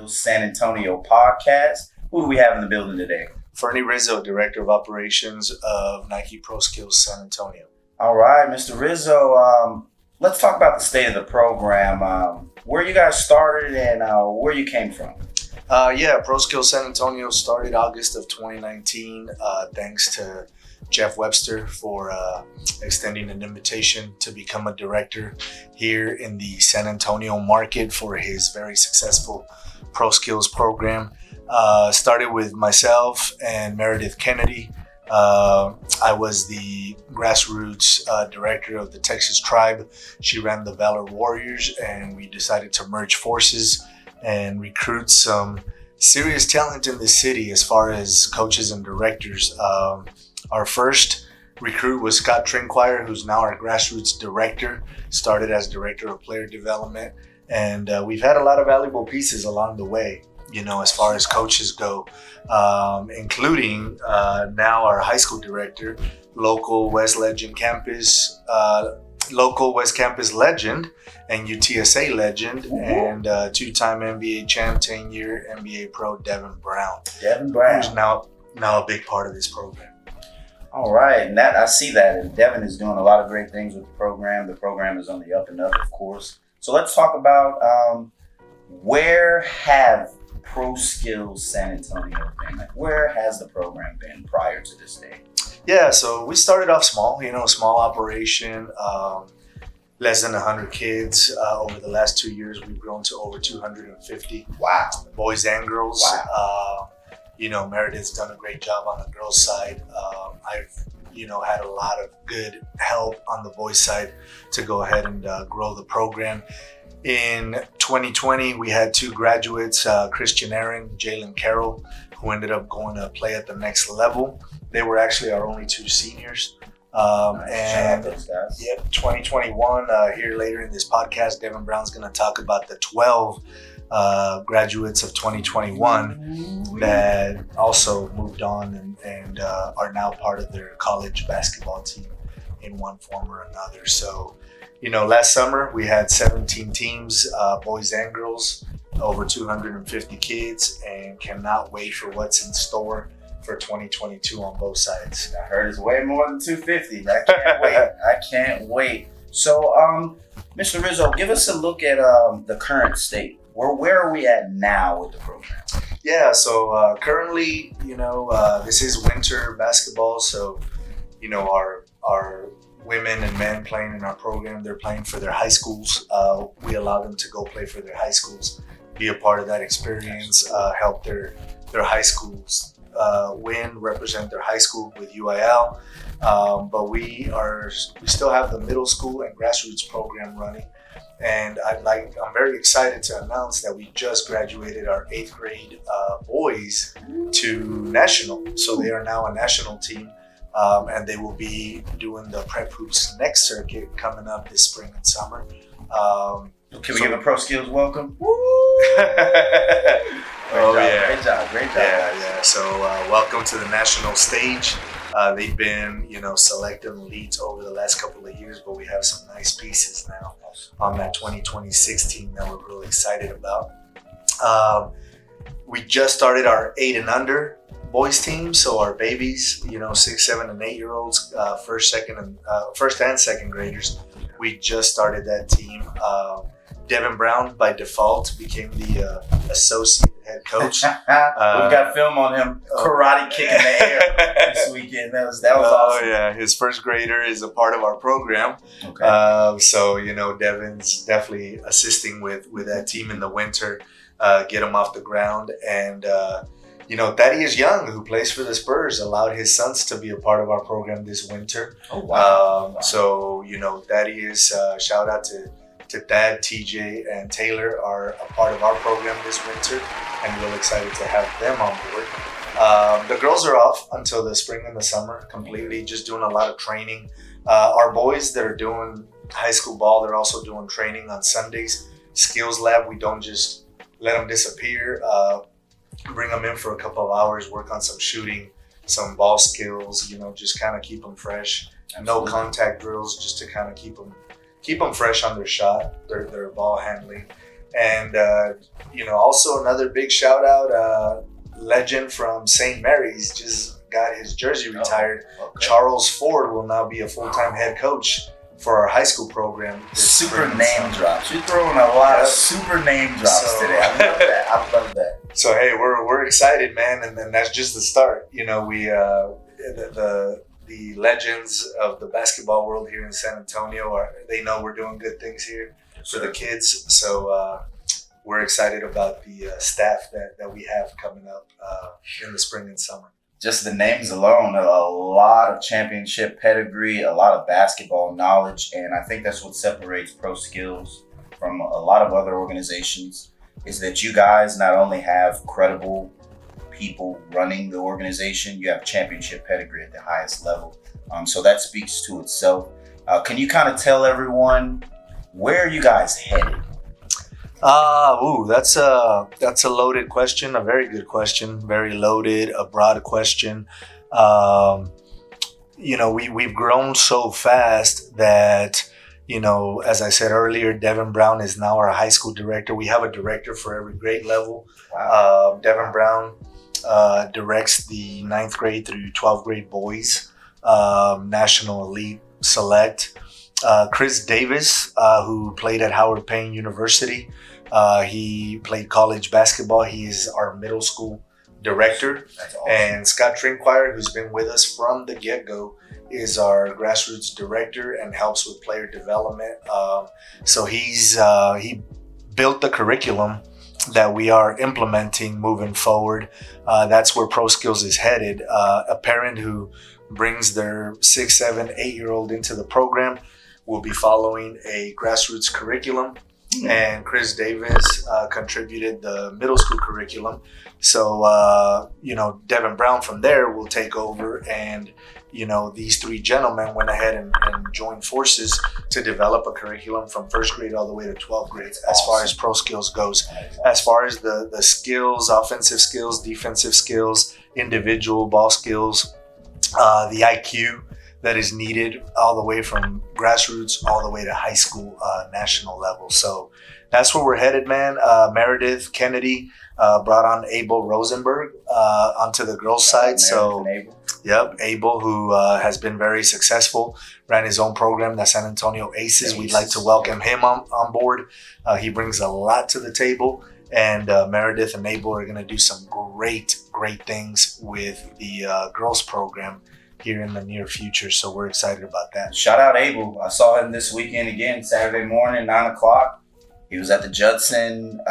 ProSkills San Antonio podcast. Who do we have in the building today? Fernie Rizzo, Director of Operations of Nike ProSkills San Antonio. All right, Mr. Rizzo, let's talk about the state of the program. Where you guys started and where you came from. ProSkills San Antonio started August of 2019. Thanks to Jeff Webster for extending an invitation to become a director here in the San Antonio market for his very successful ProSkills program. Started with myself and Meredith Kennedy. I was the grassroots director of the Texas Tribe. She ran the Valor Warriors, and we decided to merge forces and recruit some serious talent in the city as far as coaches and directors. Our first recruit was Scott Trinquire, who's now our grassroots director, started as director of player development. And we've had a lot of valuable pieces along the way, as far as coaches go, including now our high school director, local West Campus legend and UTSA legend, and two-time NBA champ, 10-year NBA pro Devin Brown. Who's now a big part of this program. All right, and I see that, and Devin is doing a lot of great things with the program. The program is on the up and up, of course. So let's talk about where have ProSkills San Antonio been? Like, where has the program been prior to this day? Yeah, so we started off small, small operation, less than 100 kids. Over the last 2 years, we've grown to over 250. Wow. Boys and girls. Wow. Meredith's done a great job on the girls' side. I've, had a lot of good help on the boys' side to go ahead and grow the program. In 2020, we had two graduates, Christian Aaron, Jalen Carroll, who ended up going to play at the next level. They were actually our only two seniors. And 2021, here later in this podcast, Devin Brown's going to talk about the 12 graduates of 2021 that also moved on and are now part of their college basketball team in one form or another. So, last summer we had 17 teams, boys and girls, over 250 kids, and cannot wait for what's in store for 2022 on both sides. I heard it's way more than 250. I can't wait. I can't wait. So, Mr. Rizzo, give us a look at the current state. Where are we at now with the program? Yeah, so currently, this is winter basketball. So, our women and men playing in our program, they're playing for their high schools. We allow them to go play for their high schools, be a part of that experience, help their high schools win, represent their high school with UIL. But we still have the middle school and grassroots program running. And I'm very excited to announce that we just graduated our 8th grade boys to national. So they are now a national team, and they will be doing the Prep Hoops next circuit coming up this spring and summer. Can we give a ProSkills welcome? Woo! Great job. Yeah. So welcome to the national stage. They've been, selecting elites over the last couple of years, but we have some nice pieces now on that 2026 team that we're really excited about. We just started our 8 and under boys team, so our babies, 6, 7, and 8 year olds, first and second graders. We just started that team. Devin Brown, by default, became the associate head coach. We've got film on him karate kicking the air this weekend. That was awesome. Oh yeah, his first grader is a part of our program. Okay. So Devin's definitely assisting with that team in the winter, get them off the ground. And Thaddeus Young, who plays for the Spurs, allowed his sons to be a part of our program this winter. Oh wow. So Thaddeus, shout out to Thad, TJ, and Taylor are a part of our program this winter, and we're excited to have them on board. The girls are off until the spring and the summer, completely just doing a lot of training. Our boys that are doing high school ball, they're also doing training on Sundays. Skills lab, we don't just let them disappear. Bring them in for a couple of hours, work on some shooting, some ball skills, just kind of keep them fresh. Absolutely. No contact drills, just to kind of keep them fresh on their shot, their ball handling. And also another big shout out, legend from St. Mary's just got his jersey retired. Oh, okay. Charles Ford will now be a full-time head coach for our high school program. Super name drops. You're throwing a lot of super name drops today. I love that. I love that. So hey, we're excited, man, and then that's just the start. We the legends of the basketball world here in San Antonio they know we're doing good things here for the kids. So we're excited about the staff that we have coming up in the spring and summer. Just the names alone, a lot of championship pedigree, a lot of basketball knowledge, and I think that's what separates ProSkills from a lot of other organizations, is that you guys not only have credible people running the organization, you have championship pedigree at the highest level. So that speaks to itself. Can you kind of tell everyone, where are you guys headed? That's a loaded question, a very good question, very loaded, a broad question. We've grown so fast that, as I said earlier, Devin Brown is now our high school director. We have a director for every grade level. Wow. Devin Brown directs the 9th grade through 12th grade boys, National Elite Select. Chris Davis, who played at Howard Payne University, he played college basketball. He is our middle school director. That's awesome. And Scott Trinquire, who's been with us from the get-go, is our grassroots director and helps with player development. So he built the curriculum that we are implementing moving forward. That's where ProSkills is headed. A parent who brings their 6, 7, 8-year-old into the program will be following a grassroots curriculum. And Chris Davis contributed the middle school curriculum. So, Devin Brown from there will take over. And, these three gentlemen went ahead and joined forces to develop a curriculum from 1st grade all the way to 12th grade as far as ProSkills goes. As far as the skills, offensive skills, defensive skills, individual ball skills, the IQ that is needed all the way from grassroots all the way to high school national level. So that's where we're headed, man. Meredith Kennedy brought on Eybl Rosenberg onto the girls' side. So, yep, Eybl, who has been very successful, ran his own program, the San Antonio Aces. We'd like to welcome him on board. He brings a lot to the table. And Meredith and Eybl are going to do some great things with the girls' program here in the near future. So we're excited about that. Shout out Eybl. I saw him this weekend again, Saturday morning, 9 o'clock. He was at the Judson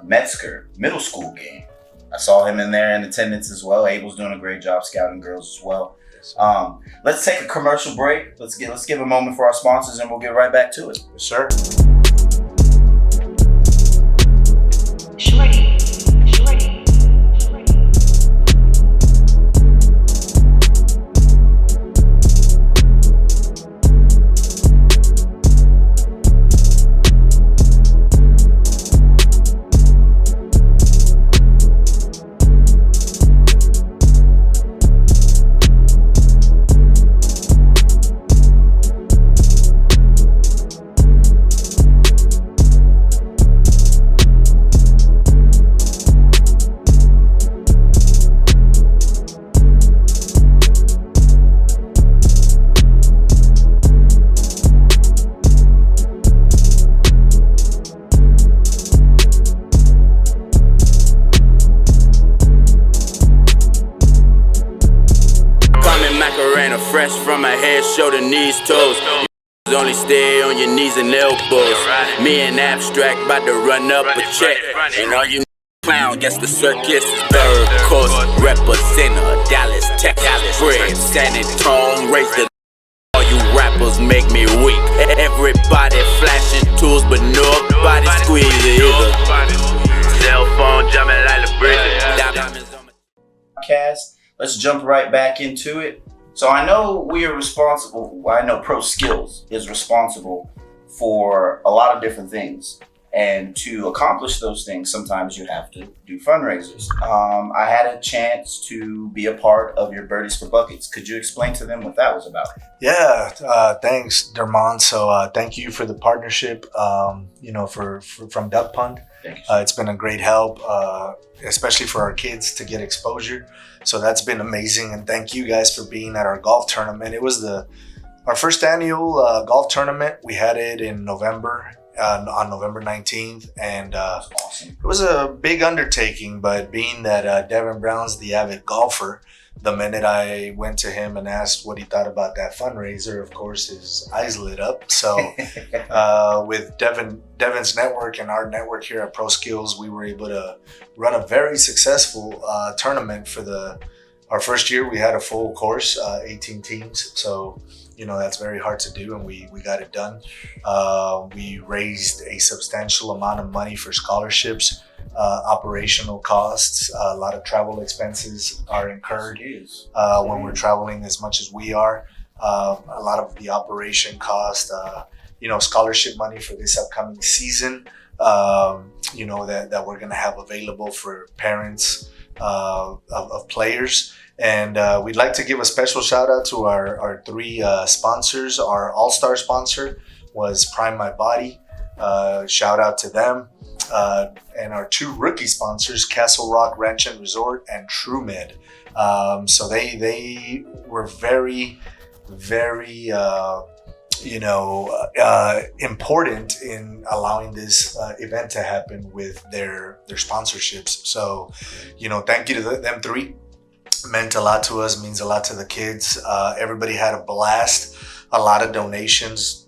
Metzger middle school game. I saw him in there in attendance as well. Eyble's doing a great job scouting girls as well. Let's take a commercial break. Let's give a moment for our sponsors, and we'll get right back to it. Yes, sir. Shorty. Fresh from my head, shoulder, knees, toes. You only stay on your knees and elbows. Me and Abstract about to run up a check. And all you clown, guess the circus is third course. Representative, Dallas, Texas, Fred, San Antonio, raise the. All you rappers make me weak. Everybody flashing tools, but nobody squeeze it either. Cell phone jumping like the bridge. Let's jump right back into it. So I know ProSkills is responsible for a lot of different things. And to accomplish those things, sometimes you have to do fundraisers. I had a chance to be a part of your Birdies for Buckets. Could you explain to them what that was about? Yeah, thanks, Dermon. So thank you for the partnership, from Duck Pond. Thank you. It's been a great help, especially for our kids to get exposure. So that's been amazing. And thank you guys for being at our golf tournament. It was our first annual golf tournament. We had it in November, on November 19th. And Awesome. it was a big undertaking, but being that Devin Brown's the avid golfer, the minute I went to him and asked what he thought about that fundraiser, of course, his eyes lit up. So with Devin's network and our network here at ProSkills, we were able to run a very successful tournament for our first year. We had a full course, 18 teams. So, that's very hard to do, and we got it done. We raised a substantial amount of money for scholarships, operational costs. A lot of travel expenses are incurred when we're traveling as much as we are. A lot of the operation cost, scholarship money for this upcoming season, that we're going to have available for parents of players. And we'd like to give a special shout out to our three sponsors. Our all-star sponsor was Prime My Body. Shout out to them. And our two rookie sponsors, Castle Rock Ranch and Resort and TrueMed. So they were very, very, important in allowing this event to happen with their sponsorships. So, thank you to them three. Meant a lot to us, means a lot to the kids. Everybody had a blast, a lot of donations.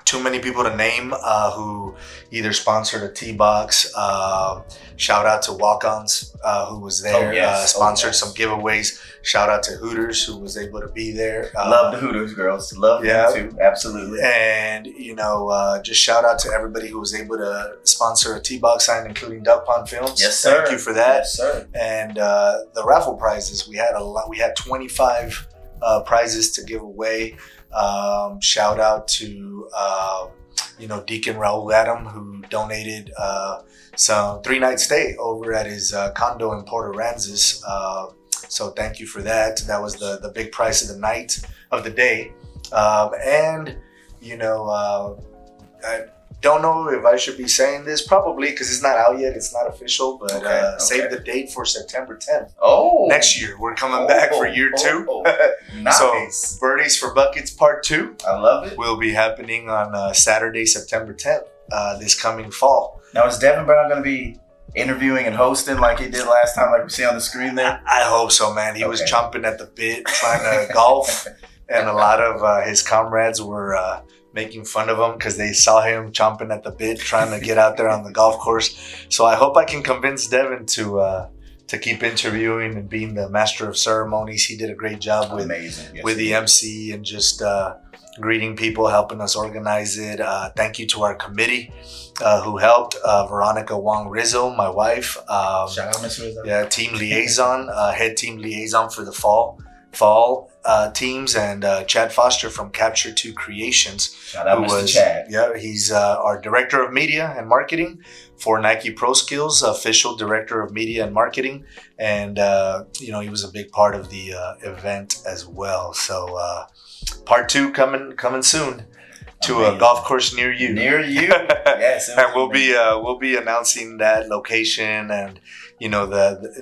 Too many people to name who either sponsored a tee box. Shout out to Walk-Ons who was there, sponsored some giveaways. Shout out to Hooters who was able to be there. Love the Hooters girls. Love them too. Absolutely. And, just shout out to everybody who was able to sponsor a tee box sign, including Duck Pond Films. Yes, sir. Thank you for that. Yes, sir. And the raffle prizes, we had 25 prizes to give away. Shout out to Deacon Raul Adam, who donated some 3-night stay over at his condo in Port Aransas. So thank you for that. That was the big prize of the day. I don't know if I should be saying this, probably, because it's not out yet. It's not official, but save the date for September 10th. Oh, next year. We're coming back for year 2. Nice. So Birdies for Buckets Part 2. I love it. Will be happening on Saturday, September 10th, this coming fall. Now, is Devin Brown going to be interviewing and hosting like he did last time, like we see on the screen there? I hope so, man. He was chomping at the bit, trying to golf, and a lot of his comrades were making fun of him because they saw him chomping at the bit, trying to get out there on the golf course. So I hope I can convince Devin to keep interviewing and being the master of ceremonies. He did a great job with the MC and just greeting people, helping us organize it. Thank you to our committee who helped. Veronica Wong Rizzo, my wife. Shout out, Miss Rizzo. Yeah, team liaison, head team liaison for the fall teams, and Chad Foster from Capture 2 Creations. Shout out, Mr. Chad. Yeah, he's our director of media and marketing for Nike ProSkills, official director of media and marketing, and he was a big part of the event as well. So part 2 coming soon to a golf course near you. Near you, yes. And we'll be announcing that location and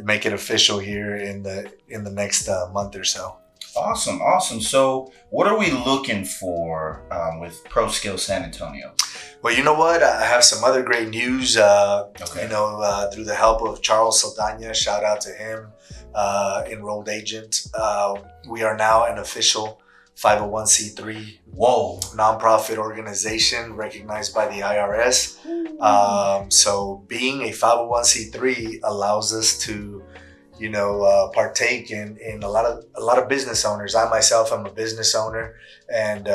make it official here in the next month or so. Awesome. So what are we looking for with ProSkills San Antonio? Well, you know what? I have some other great news. Through the help of Charles Saldana, shout out to him, enrolled agent. We are now an official 501c3 nonprofit organization recognized by the IRS. So being a 501c3 allows us to partake in a lot of business owners. I myself am a business owner, and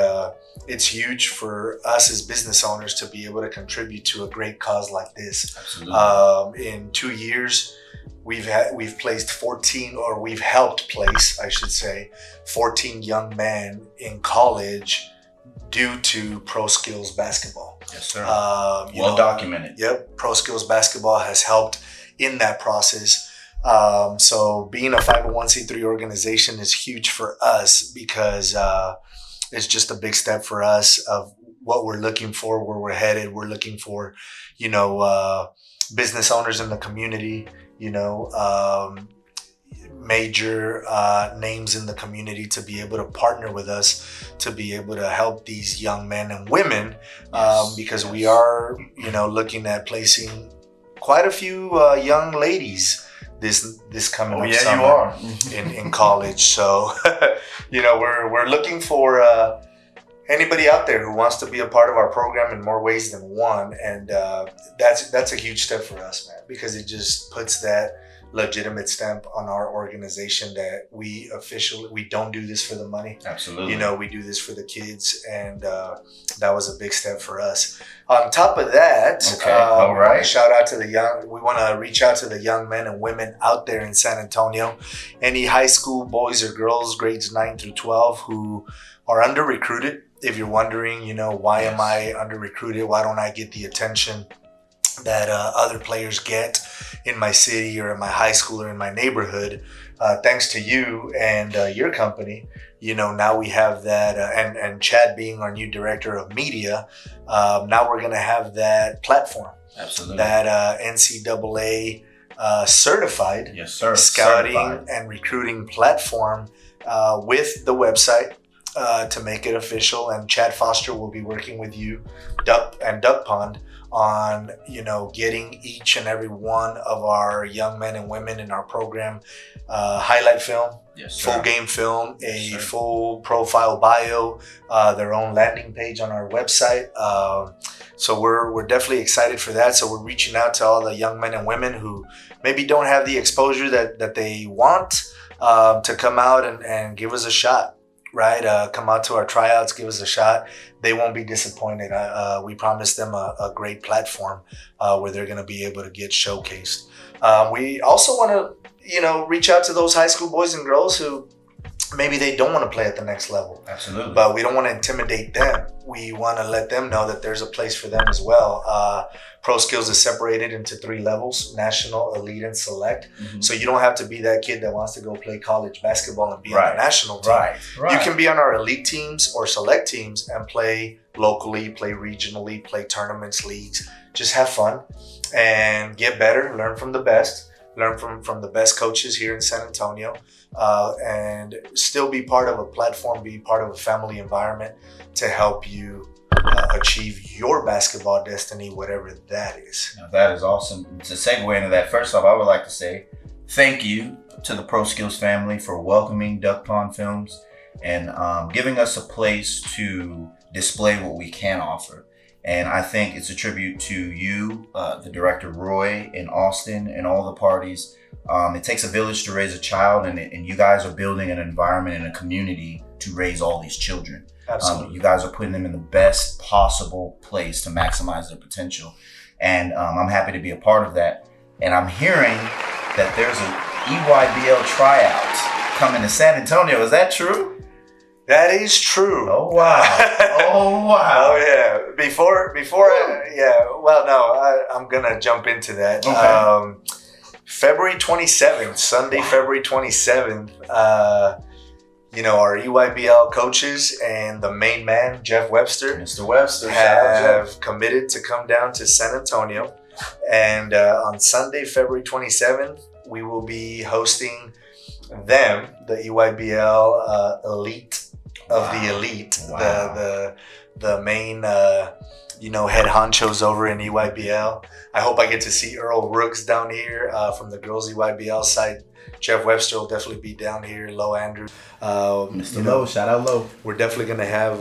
it's huge for us as business owners to be able to contribute to a great cause like this. Absolutely. In 2 years, we've placed 14, or we've helped place, I should say, 14 young men in college due to ProSkills basketball. Yes, sir. Well documented. Yep, ProSkills basketball has helped in that process. So being a 501c3 organization is huge for us because it's just a big step for us of what we're looking for, where we're headed. We're looking for, business owners in the community, major names in the community to be able to partner with us to be able to help these young men and women because we are looking at placing quite a few young ladies this coming up summer you are. in college. So we're looking for anybody out there who wants to be a part of our program in more ways than one, and that's a huge step for us, man, because it just puts that legitimate stamp on our organization that we don't do this for the money. Absolutely. We do this for the kids, and that was a big step for us. On top of that, all right. We want to reach out to the young men and women out there in San Antonio, any high school boys or girls, grades 9 through 12, who are under recruited. If you're wondering, why am I under recruited? Why don't I get the attention that other players get in my city or in my high school or in my neighborhood? Thanks to you and your company, now we have that, and Chad being our new director of media, now we're going to have that platform. Absolutely. That NCAA certified, yes, sir, scouting and recruiting platform with the website. To make it official, and Chad Foster will be working with you, Duck Pond, on getting each and every one of our young men and women in our program highlight film, yes, sir, full game film, yes, a full profile bio, their own landing page on our website. So we're definitely excited for that. So we're reaching out to all the young men and women who maybe don't have the exposure that they want to come out and give us a shot. Right, come out to our tryouts, give us a shot. They won't be disappointed. We promised them a great platform where they're going to be able to get showcased. We also want to, reach out to those high school boys and girls who maybe they don't want to play at the next level. Absolutely. But we don't want to intimidate them. We want to let them know that there's a place for them as well. ProSkills is separated into 3 levels: national, elite, and select. Mm-hmm. So you don't have to be that kid that wants to go play college basketball and be on the national team. Right. You can be on our elite teams or select teams and play locally, play regionally, play tournaments, leagues. Just have fun and get better, learn from the best. Learn from the best coaches here in San Antonio, and still be part of a platform, be part of a family environment to help you achieve your basketball destiny, whatever that is. Now, that is awesome. To segue into that, first off, I would like to say thank you to the ProSkills family for welcoming Duck Pond Films and giving us a place to display what we can offer. And I think it's a tribute to you, the director Roy in Austin, and all the parties. It takes a village to raise a child, and you guys are building an environment and a community to raise all these children. Absolutely. You guys are putting them in the best possible place to maximize their potential. And I'm happy to be a part of that. And I'm hearing that there's an EYBL tryout coming to San Antonio. Is that true? That is true. Oh, wow. Oh, wow. Oh, yeah. I'm going to jump into that. Okay. February 27th, Sunday, February 27th, our EYBL coaches and the main man, Jeff Webster, Mr. Webster, have committed to come down to San Antonio. And on Sunday, February 27th, we will be hosting them, the EYBL elite of the elite, the main head honchos over in EYBL. I hope I get to see Earl Rooks down here from the girls EYBL side. Jeff Webster will definitely be down here. Low Andrew, Mr. Lowe, shout out Lowe. We're definitely gonna have.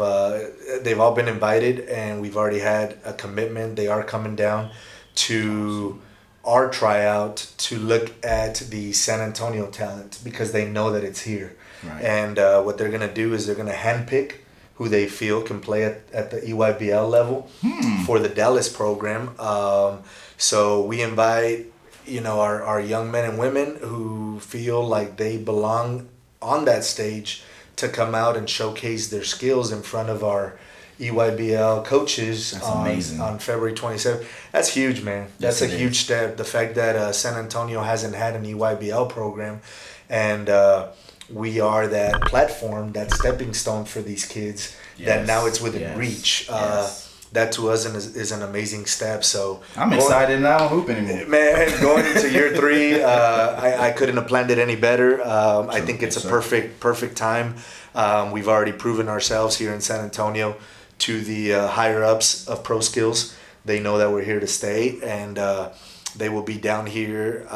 They've all been invited, and we've already had a commitment. They are coming down to our tryout to look at the San Antonio talent because they know that it's here. Right. And what they're going to do is they're going to handpick who they feel can play at the EYBL level for the Dallas program. So we invite, our young men and women who feel like they belong on that stage to come out and showcase their skills in front of our EYBL coaches on February 27th. That's huge, man. That's a huge step. The fact that San Antonio hasn't had an EYBL program, and we are that platform, that stepping stone for these kids, that now it's within reach. That to us is an amazing step. So I'm excited now. Hooping, man. Going into year 3, I couldn't have planned it any better. I think it's a perfect time. We've already proven ourselves here in San Antonio to the higher ups of ProSkills. They know that we're here to stay, and they will be down here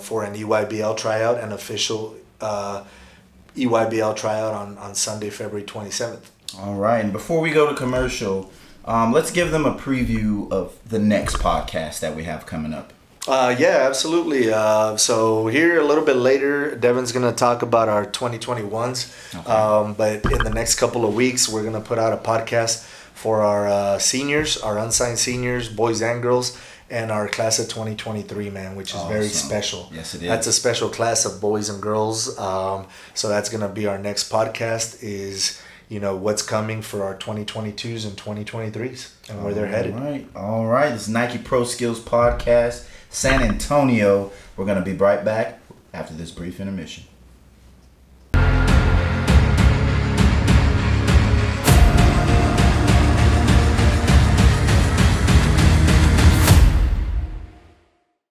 for an EYBL tryout, an official EYBL tryout on Sunday, February 27th. All right, and before we go to commercial, let's give them a preview of the next podcast that we have coming up. Yeah, absolutely. So here a little bit later, Devin's going to talk about our 2021s. Okay. But in the next couple of weeks, we're going to put out a podcast for our seniors, our unsigned seniors, boys and girls, and our class of 2023, man, which is very special. Yes, it is. That's a special class of boys and girls. So that's going to be our next podcast is, what's coming for our 2022s and 2023s and where they're headed. All right. This is Nike Pro Skills Podcast, San Antonio. We're going to be right back after this brief intermission.